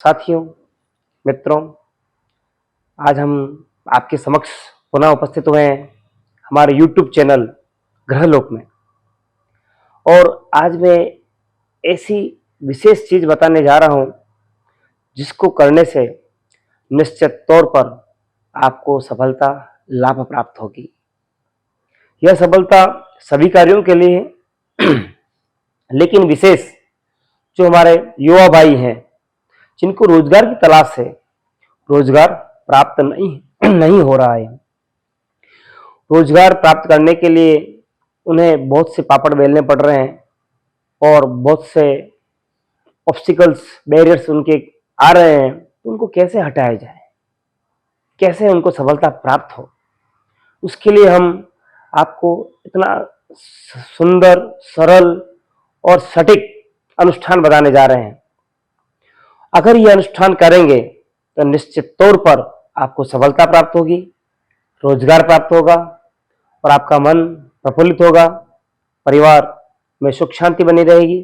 साथियों, मित्रों, आज हम आपके समक्ष पुनः उपस्थित हुए हैं हमारे YouTube चैनल ग्रहलोक में। और आज मैं ऐसी विशेष चीज बताने जा रहा हूं जिसको करने से निश्चित तौर पर आपको सफलता लाभ प्राप्त होगी। यह सफलता सभी कार्यों के लिए है लेकिन विशेष जो हमारे युवा भाई हैं जिनको रोजगार की तलाश है, रोजगार प्राप्त नहीं हो रहा है। रोजगार प्राप्त करने के लिए उन्हें बहुत से पापड़ बेलने पड़ रहे हैं और बहुत से ऑब्स्टिकल्स, बैरियर्स उनके आ रहे हैं। तो उनको कैसे हटाया जाए, कैसे उनको सफलता प्राप्त हो, उसके लिए हम आपको इतना सुंदर, सरल और सटीक अनुष्ठान बताने जा रहे हैं। अगर ये अनुष्ठान करेंगे तो निश्चित तौर पर आपको सफलता प्राप्त होगी, रोजगार प्राप्त होगा और आपका मन प्रफुल्लित होगा, परिवार में सुख शांति बनी रहेगी।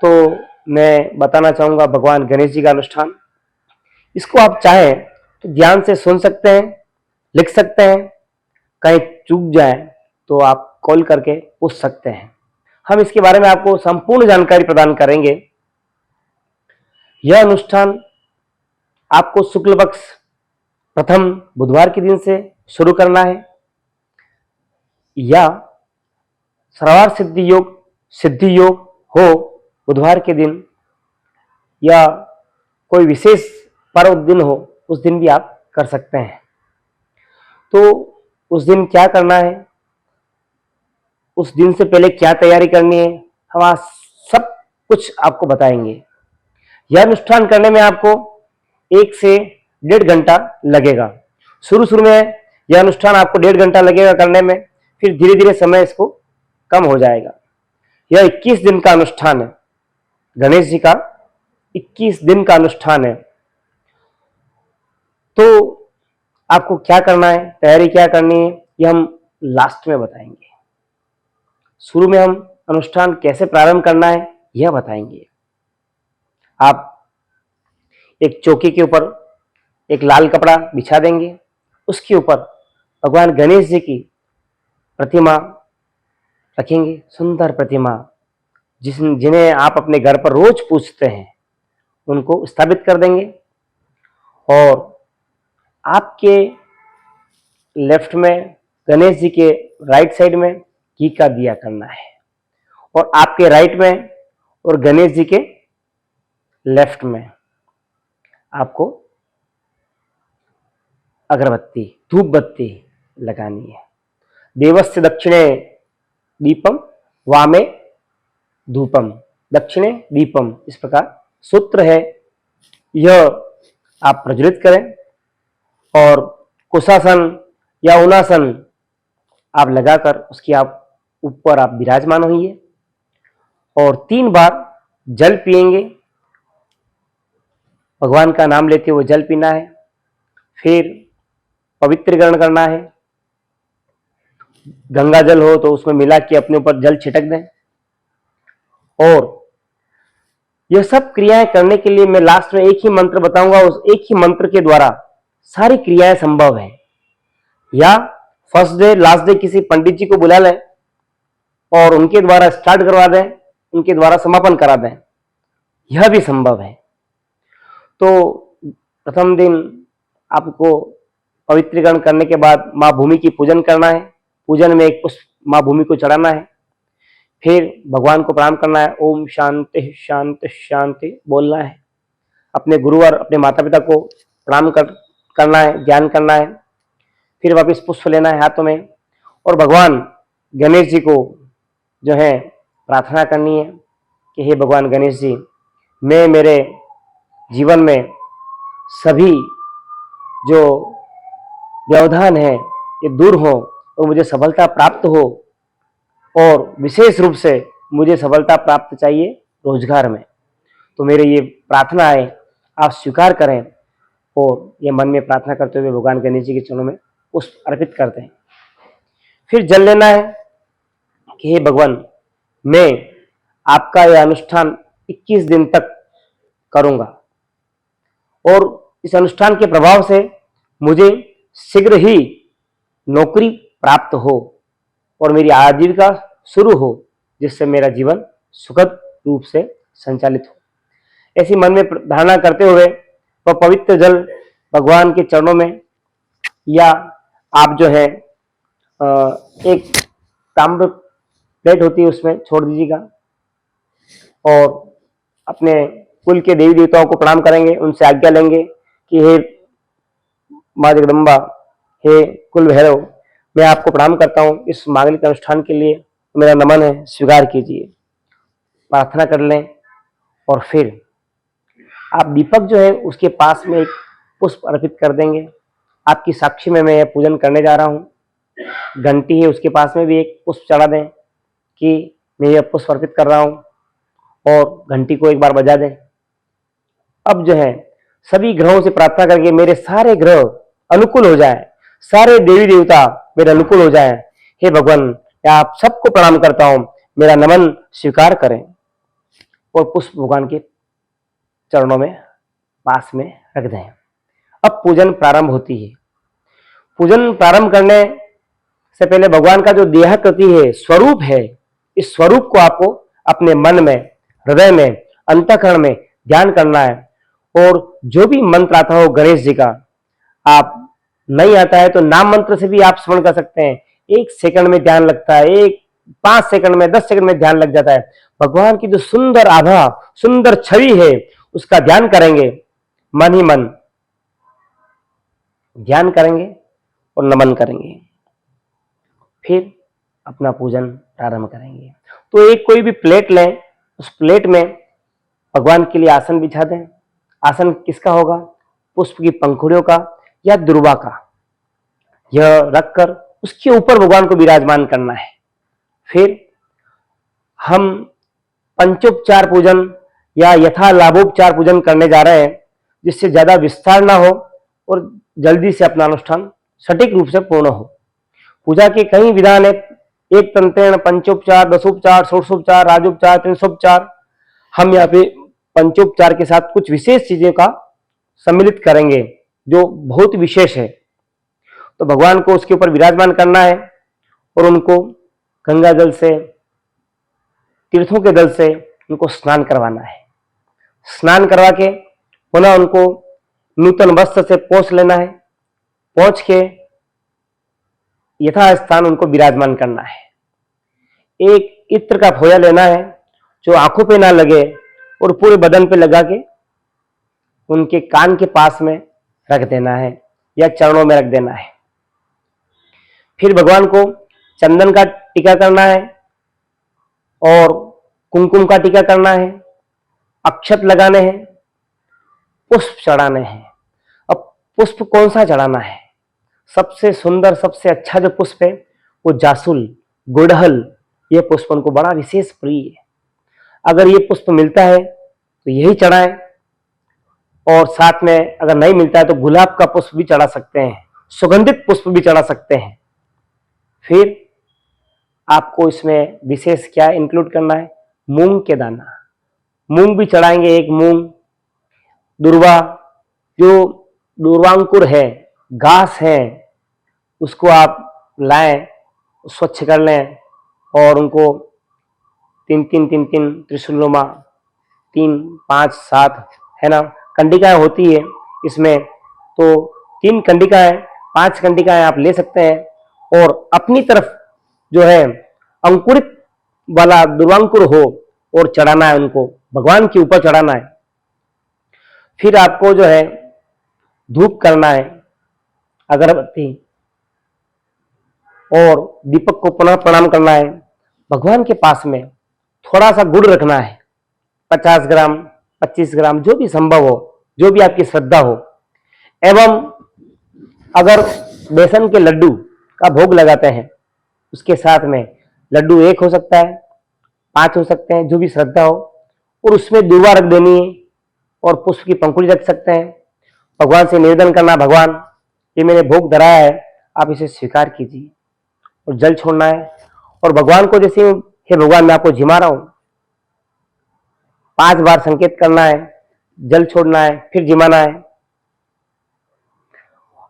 तो मैं बताना चाहूंगा भगवान गणेश जी का अनुष्ठान। इसको आप चाहें तो ध्यान से सुन सकते हैं, लिख सकते हैं, कहीं चूक जाए तो आप कॉल करके पूछ सकते हैं। हम इसके बारे में आपको संपूर्ण जानकारी प्रदान करेंगे। यह अनुष्ठान आपको शुक्ल पक्ष प्रथम बुधवार के दिन से शुरू करना है, या सर्वार्थ सिद्धि योग हो बुधवार के दिन, या कोई विशेष पर्व दिन हो उस दिन भी आप कर सकते हैं। तो उस दिन क्या करना है, उस दिन से पहले क्या तैयारी करनी है, हम आज सब कुछ आपको बताएंगे। यह अनुष्ठान करने में आपको 1 से 1.5 घंटा लगेगा। शुरू में यह अनुष्ठान आपको 1.5 घंटा लगेगा करने में, फिर धीरे धीरे समय इसको कम हो जाएगा। यह 21 दिन का अनुष्ठान है, गणेश जी का 21 दिन का अनुष्ठान है। तो आपको क्या करना है, तैयारी क्या करनी है, यह हम लास्ट में बताएंगे। शुरू में हम अनुष्ठान कैसे प्रारंभ करना है यह बताएंगे। आप एक चौकी के ऊपर एक लाल कपड़ा बिछा देंगे, उसके ऊपर भगवान गणेश जी की प्रतिमा रखेंगे, सुंदर प्रतिमा जिन्हें आप अपने घर पर रोज पूजते हैं, उनको स्थापित कर देंगे। और आपके लेफ्ट में गणेश जी के राइट साइड में घी का दिया करना है, और आपके राइट में और गणेश जी के लेफ्ट में आपको अगरबत्ती, धूप बत्ती लगानी है। देवस्य दक्षिणे दीपम वामे धूपम, दक्षिणे दीपम, इस प्रकार सूत्र है। यह आप प्रज्वलित करें और कुशासन या उनासन आप लगाकर उसकी आप ऊपर आप विराजमान होइए और 3 बार जल पिएंगे। भगवान का नाम लेते हुए जल पीना है। फिर पवित्रीकरण करना है। गंगा जल हो तो उसमें मिला के अपने ऊपर जल छिटक दें। और यह सब क्रियाएं करने के लिए मैं लास्ट में एक ही मंत्र बताऊंगा, उस एक ही मंत्र के द्वारा सारी क्रियाएं संभव है। या फर्स्ट डे लास्ट डे किसी पंडित जी को बुला लें और उनके द्वारा स्टार्ट करवा दें, उनके द्वारा समापन करा दें, यह भी संभव है। तो प्रथम दिन आपको पवित्रीकरण करने के बाद माँ भूमि की पूजन करना है। पूजन में एक पुष्प माँ भूमि को चढ़ाना है। फिर भगवान को प्रणाम करना है, ओम शांति शांति शांति बोलना है। अपने गुरु और अपने माता पिता को प्रणाम करना है, ज्ञान करना है। फिर वापस पुष्प लेना है हाथों में और भगवान गणेश जी को जो है प्रार्थना करनी है कि हे भगवान गणेश जी, मैं मेरे जीवन में सभी जो व्यवधान है ये दूर हो और मुझे सफलता प्राप्त हो, और विशेष रूप से मुझे सफलता प्राप्त चाहिए रोजगार में। तो मेरे ये प्रार्थना है, आप स्वीकार करें और ये मन में प्रार्थना करते हुए भगवान गणेश जी के चरणों में पुष्प अर्पित करते हैं। फिर जल लेना है कि हे भगवान, मैं आपका यह अनुष्ठान 21 दिन तक करूंगा। और इस अनुष्ठान के प्रभाव से मुझे शीघ्र ही नौकरी प्राप्त हो और मेरी आजीविका शुरू हो, जिससे मेरा जीवन सुखद रूप से संचालित हो। ऐसी मन में धारणा करते हुए वह पवित्र जल भगवान के चरणों में, या आप जो है एक ताम्र प्लेट होती है उसमें छोड़ दीजिएगा और अपने कुल के देवी देवताओं को प्रणाम करेंगे, उनसे आज्ञा लेंगे कि हे माँ जगदम्बा, हे कुल भैरव, मैं आपको प्रणाम करता हूँ इस मांगलिक अनुष्ठान के लिए, मेरा नमन है, स्वीकार कीजिए। प्रार्थना कर लें और फिर आप दीपक जो है उसके पास में एक पुष्प अर्पित कर देंगे। आपकी साक्षी में मैं यह पूजन करने जा रहा हूँ। घंटी है उसके पास में भी एक पुष्प चढ़ा दें कि मैं यह पुष्प अर्पित कर रहा हूँ और घंटी को एक बार बजा दें। अब जो है सभी ग्रहों से प्रार्थना करके मेरे सारे ग्रह अनुकूल हो जाए, सारे देवी देवता मेरे अनुकूल हो जाए। हे भगवान, मैं आप सबको प्रणाम करता हूँ, मेरा नमन स्वीकार करें और पुष्प भगवान के चरणों में पास में रख दें। अब पूजन प्रारंभ होती है। पूजन प्रारंभ करने से पहले भगवान का जो देहाकृति है, स्वरूप है, इस स्वरूप को आपको अपने मन में, हृदय में, अंतःकरण में ध्यान करना है। और जो भी मंत्र आता हो गणेश जी का, आप नहीं आता है तो नाम मंत्र से भी आप स्मरण कर सकते हैं। 1 सेकंड में ध्यान लगता है, 5 सेकंड में, 10 सेकंड में ध्यान लग जाता है। भगवान की जो सुंदर आभा, सुंदर छवि है, उसका ध्यान करेंगे। मन ही मन ध्यान करेंगे और नमन करेंगे, फिर अपना पूजन प्रारंभ करेंगे। तो एक कोई भी प्लेट लें, उस प्लेट में भगवान के लिए आसन बिछा दें। आसन किसका होगा? पुष्प की पंखुड़ियों का या दुर्वा का। यह रखकर उसके ऊपर भगवान को विराजमान करना है। फिर हम पंचोपचार पूजन या यथा लाभोपचार पूजन करने जा रहे हैं, जिससे ज्यादा विस्तार ना हो और जल्दी से अपना अनुष्ठान सटीक रूप से पूर्ण हो। पूजा के कई विधान है, एक तंत्रेण, पंचोपचार, दसोपचार, षोडशोपचार, राजोपचार, त्रिंशोपचार। हम यहाँ पे पंचोपचार के साथ कुछ विशेष चीजों का सम्मिलित करेंगे जो बहुत विशेष है। तो भगवान को उसके ऊपर विराजमान करना है और उनको गंगा जल से, तीर्थों के जल से उनको स्नान करवाना है। स्नान करवा के पुनः उनको नूतन वस्त्र से पोंछ लेना है। पोंछ के यथास्थान उनको विराजमान करना है। एक इत्र का फोया लेना है जो आंखों पे ना लगे और पूरे बदन पे लगा के उनके कान के पास में रख देना है या चरणों में रख देना है। फिर भगवान को चंदन का टीका करना है और कुमकुम का टीका करना है, अक्षत लगाने हैं, पुष्प चढ़ाने हैं। अब पुष्प कौन सा चढ़ाना है? सबसे सुंदर, सबसे अच्छा जो पुष्प है वो जासुल, गुड़हल, ये पुष्प उनको बड़ा विशेष प्रिय है। अगर ये पुष्प मिलता है तो यही चढ़ाएं, और साथ में अगर नहीं मिलता है तो गुलाब का पुष्प भी चढ़ा सकते हैं, सुगंधित पुष्प भी चढ़ा सकते हैं। फिर आपको इसमें विशेष क्या इंक्लूड करना है? मूंग के दाना, मूंग भी चढ़ाएंगे। एक मूंग, दुर्वा, जो दुर्वांकुर है, घास है, उसको आप लाएं, स्वच्छ कर लें और उनको 3-3 त्रिशूलनुमा, 3, 5, 7 है ना, कंडिकाएं होती है इसमें। तो 3 कंडिकाएं, 5 कंडिकाएं आप ले सकते हैं और अपनी तरफ जो है अंकुरित वाला दुर्वांकुर हो और चढ़ाना है, उनको भगवान के ऊपर चढ़ाना है। फिर आपको जो है धूप करना है, अगरबत्ती, और दीपक को पुनः प्रणाम करना है। भगवान के पास में थोड़ा सा गुड़ रखना है, 50 ग्राम, 25 ग्राम, जो भी संभव हो, जो भी आपकी श्रद्धा हो। एवं अगर बेसन के लड्डू का भोग लगाते हैं, उसके साथ में लड्डू 1 हो सकता है, 5 हो सकते हैं, जो भी श्रद्धा हो, और उसमें दुर्वा रख देनी है और पुष्प की पंखुड़ी रख सकते हैं। भगवान से निवेदन करना, भगवान ये मैंने भोग धराया है, आप इसे स्वीकार कीजिए, और जल छोड़ना है। और भगवान को जैसे, हे भगवान मैं आपको जिमा रहा हूं, 5 बार संकेत करना है, जल छोड़ना है, फिर जिमाना है।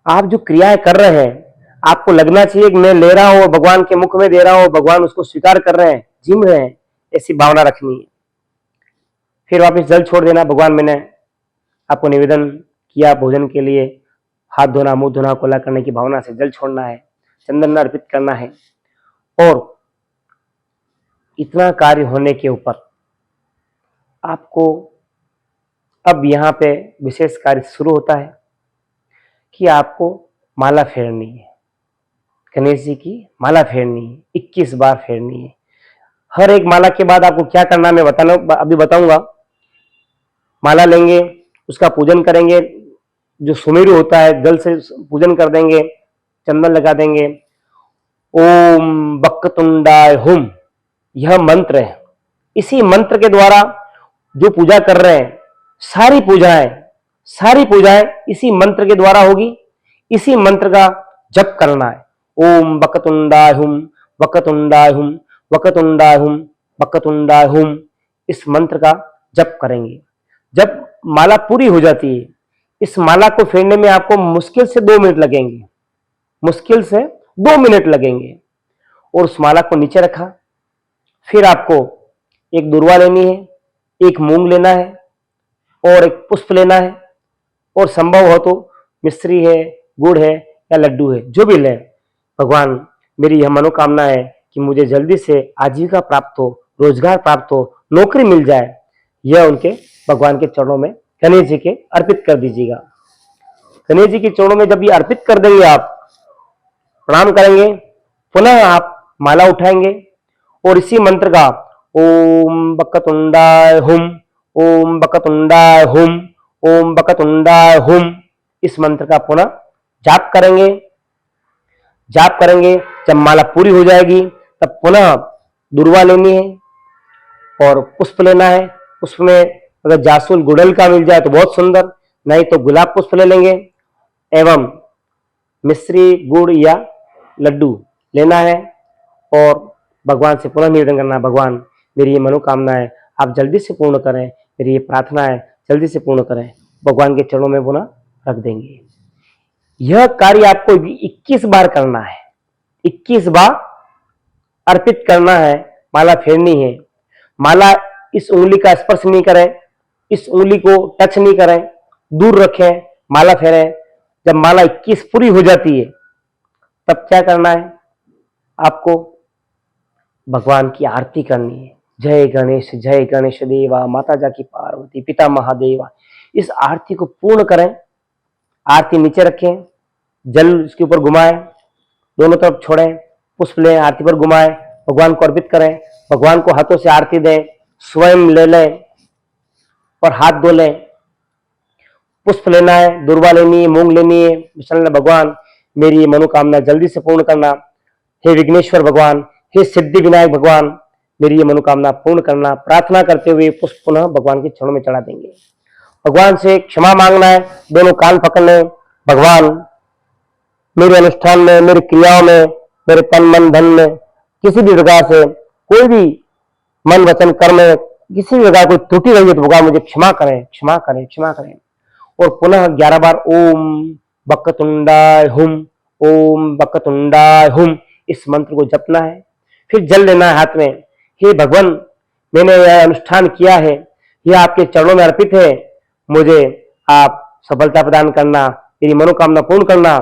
आप जो क्रियाएं कर रहे हैं, आपको लगना चाहिए कि मैं ले रहा हूं और भगवान के मुख में दे रहा हूं, भगवान उसको स्वीकार कर रहे हैं, जिम रहे हैं, ऐसी भावना रखनी है। फिर वापस जल छोड़ देना, भगवान मैंने आपको निवेदन किया भोजन के लिए, हाथ धोना, मुंह धोना, कोला करने की भावना से जल छोड़ना है, चंदन अर्पित करना है। और इतना कार्य होने के ऊपर आपको अब यहां पे विशेष कार्य शुरू होता है कि आपको माला फेरनी है, गणेश जी की माला फेरनी है, 21 बार फेरनी है। हर एक माला के बाद आपको क्या करना मैं अभी बताऊंगा। माला लेंगे, उसका पूजन करेंगे, जो सुमेरु होता है जल से पूजन कर देंगे, चंदन लगा देंगे। ओम वक्रतुंडाय हुम, यह मंत्र है। इसी मंत्र के द्वारा जो पूजा कर रहे हैं, सारी पूजाएं इसी मंत्र के द्वारा होगी। इसी मंत्र का जप करना है। ओम वक्रतुंडाय हुम, वक्रतुंडाय हुम, वक्रतुंडाय हुम, वक्रतुंडाय हुम, इस मंत्र का जप करेंगे। जब माला पूरी हो जाती है, इस माला को फेरने में आपको मुश्किल से 2 मिनट लगेंगे, मुश्किल से 2 मिनट लगेंगे। और उस माला को नीचे रखा। फिर आपको एक दुर्वा लेनी है, एक मूंग लेना है और एक पुष्प लेना है, और संभव हो तो मिश्री है, गुड़ है या लड्डू है, जो भी ले। भगवान मेरी यह मनोकामना है कि मुझे जल्दी से आजीविका प्राप्त हो, रोजगार प्राप्त हो, नौकरी मिल जाए। यह उनके भगवान के चरणों में गणेश जी के अर्पित कर दीजिएगा। गणेश जी के चरणों में जब ये अर्पित कर देंगे, आप प्रणाम करेंगे, पुनः आप माला उठाएंगे और इसी मंत्र का ओम वक्रतुंडाय हुम, ओम वक्रतुंडाय हुम, ओम वक्रतुंडाय हुम, इस मंत्र का पुनः जाप करेंगे। जाप करेंगे, जब माला पूरी हो जाएगी तब पुनः दुर्वा लेनी है और पुष्प लेना है। पुष्प में अगर जासुल गुड़हल का मिल जाए तो बहुत सुंदर, नहीं तो गुलाब पुष्प ले लेंगे, एवं मिश्री, गुड़ या लड्डू लेना है। और भगवान से पुनः निवेदन करना, भगवान मेरी ये मनोकामना है, आप जल्दी से पूर्ण करें, मेरी ये प्रार्थना है, जल्दी से पूर्ण करें। भगवान के चरणों में पुनः रख देंगे। यह कार्य आपको 21 बार करना है, 21 बार अर्पित करना है, माला फेरनी है। माला इस उंगली का स्पर्श नहीं करें, इस उंगली को टच नहीं करें, दूर रखें, माला फेरें। जब माला 21 पूरी हो जाती है तब क्या करना है, आपको भगवान की आरती करनी है। जय गणेश देवा, माता जाकी पार्वती, पिता महादेवा, इस आरती को पूर्ण करें। आरती नीचे रखें, जल उसके ऊपर घुमाएं, दोनों तरफ छोड़ें, पुष्प लें, आरती पर घुमाएं, भगवान को अर्पित करें, भगवान को हाथों से आरती दें, स्वयं ले लें और हाथ धो लें। पुष्प लेना है, दुर्वा लेनी है, मूंग लेनी है, विष्णु भगवान मेरी मनोकामना जल्दी से पूर्ण करना। हे विघ्नेश्वर भगवान, हे सिद्धि विनायक भगवान, मेरी ये मनोकामना पूर्ण करना। प्रार्थना करते हुए पुष्प पुनः भगवान के चरणों में चढ़ा देंगे। भगवान से क्षमा मांगना है, दोनों कान पकड़ लें। भगवान मेरे अनुष्ठान में, मेरी क्रियाओं में, मेरे तन मन धन में किसी भी प्रकार से कोई भी मन वचन कर्म में किसी भी प्रकार कोई त्रुटि रही है तो भगवान मुझे क्षमा करें, क्षमा करें, क्षमा करें। और पुनः 11 बार ओम वक्रतुंडाय हुम, ओम वक्रतुंडाय हुम, इस मंत्र को जपना है। फिर जल लेना है हाथ में। हे भगवान, मैंने यह अनुष्ठान किया है, यह आपके चरणों में अर्पित है, मुझे आप सफलता प्रदान करना, मेरी मनोकामना पूर्ण करना।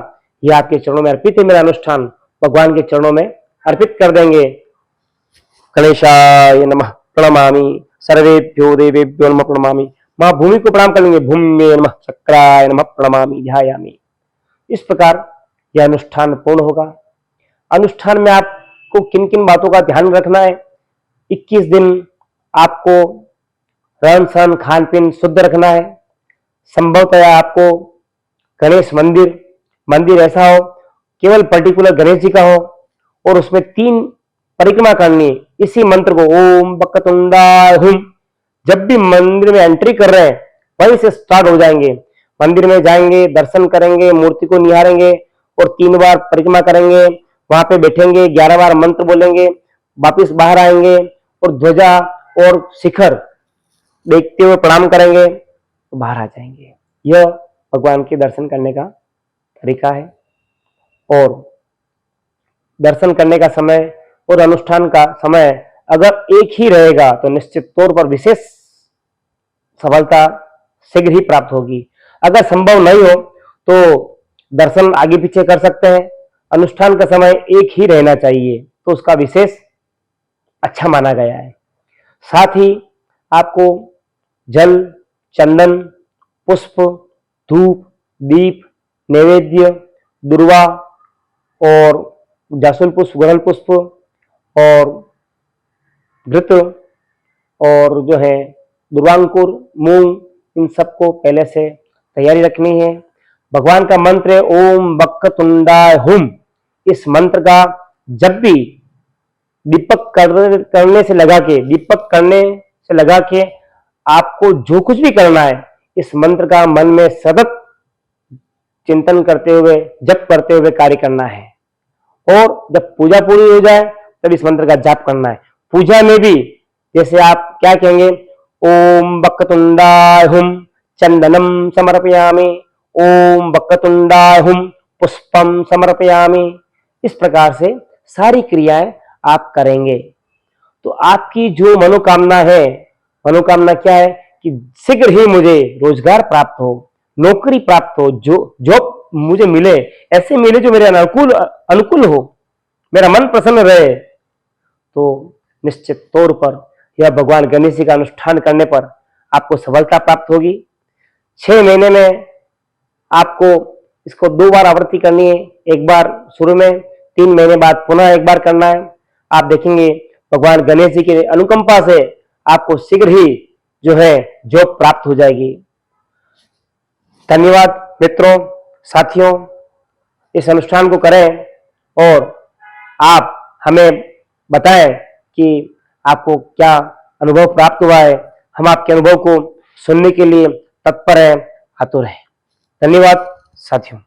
यह आपके चरणों में अर्पित है, मेरा अनुष्ठान भगवान के चरणों में अर्पित कर देंगे। गणेशाय नमः प्रणमामि, सर्वेभ्यो देवेभ्यो नमः प्रणमामि। मां भूमि को प्रणाम करेंगे, भूमि नमः, चक्राय नमः प्रणमामि, ध्यायामि। इस प्रकार यह अनुष्ठान पूर्ण होगा। अनुष्ठान में आपको किन किन बातों का ध्यान रखना है। 21 दिन आपको रहन सहन खान पीन शुद्ध रखना है। संभवतः आपको गणेश मंदिर ऐसा हो, केवल पर्टिकुलर गणेश जी का हो, और उसमें 3 परिक्रमा करनी है। इसी मंत्र को ओम वक्रतुंडाय हुम, जब भी मंदिर में एंट्री कर रहे हैं वहीं से स्टार्ट हो जाएंगे। मंदिर में जाएंगे, दर्शन करेंगे, मूर्ति को निहारेंगे और 3 बार परिक्रमा करेंगे, वहां पे बैठेंगे, 11 बार मंत्र बोलेंगे, वापिस बाहर आएंगे और ध्वजा और शिखर देखते हुए प्रणाम करेंगे तो बाहर आ जाएंगे। यह भगवान के दर्शन करने का तरीका है। और दर्शन करने का समय और अनुष्ठान का समय अगर एक ही रहेगा तो निश्चित तौर पर विशेष सफलता शीघ्र ही प्राप्त होगी। अगर संभव नहीं हो तो दर्शन आगे पीछे कर सकते हैं, अनुष्ठान का समय एक ही रहना चाहिए, तो उसका विशेष अच्छा माना गया है। साथ ही आपको जल, चंदन, पुष्प, धूप, दीप, नैवेद्य, दुर्वा और जासुल पुष्प, गुड़हल पुष्प और घृत और जो है दुर्वांकुर, मूंग, इन सबको पहले से तैयारी रखनी है। भगवान का मंत्र है ओम वक्रतुंडाय हुम। इस मंत्र का जब भी दीपक करने से लगा के आपको जो कुछ भी करना है, इस मंत्र का मन में सतत चिंतन करते हुए, जप करते हुए कार्य करना है। और जब पूजा पूरी हो जाए तब इस मंत्र का जाप करना है। पूजा में भी जैसे आप क्या कहेंगे, ओम वक्रतुंडाय हुम चंदनम समर्पयामि, ओम वक्रतुंडाय हुम पुष्पम समर्पयामि। इस प्रकार से सारी क्रियाएं आप करेंगे तो आपकी जो मनोकामना है, मनोकामना क्या है कि शीघ्र ही मुझे रोजगार प्राप्त हो, नौकरी प्राप्त हो, जो जॉब मुझे मिले, ऐसे मिले जो मेरे अनुकूल हो, मेरा मन प्रसन्न रहे, तो निश्चित तौर पर यह भगवान गणेश जी का अनुष्ठान करने पर आपको सफलता प्राप्त होगी। 6 महीने में आपको इसको 2 बार आवृत्ति करनी है, एक बार शुरू में, 3 महीने बाद पुनः एक बार करना है। आप देखेंगे भगवान गणेश जी की अनुकंपा से आपको शीघ्र ही जो है जॉब प्राप्त हो जाएगी। धन्यवाद मित्रों, साथियों, इस अनुष्ठान को करें और आप हमें बताएं कि आपको क्या अनुभव प्राप्त हुआ है। हम आपके अनुभव को सुनने के लिए तत्पर हैं, आतुर हैं। धन्यवाद साथियों।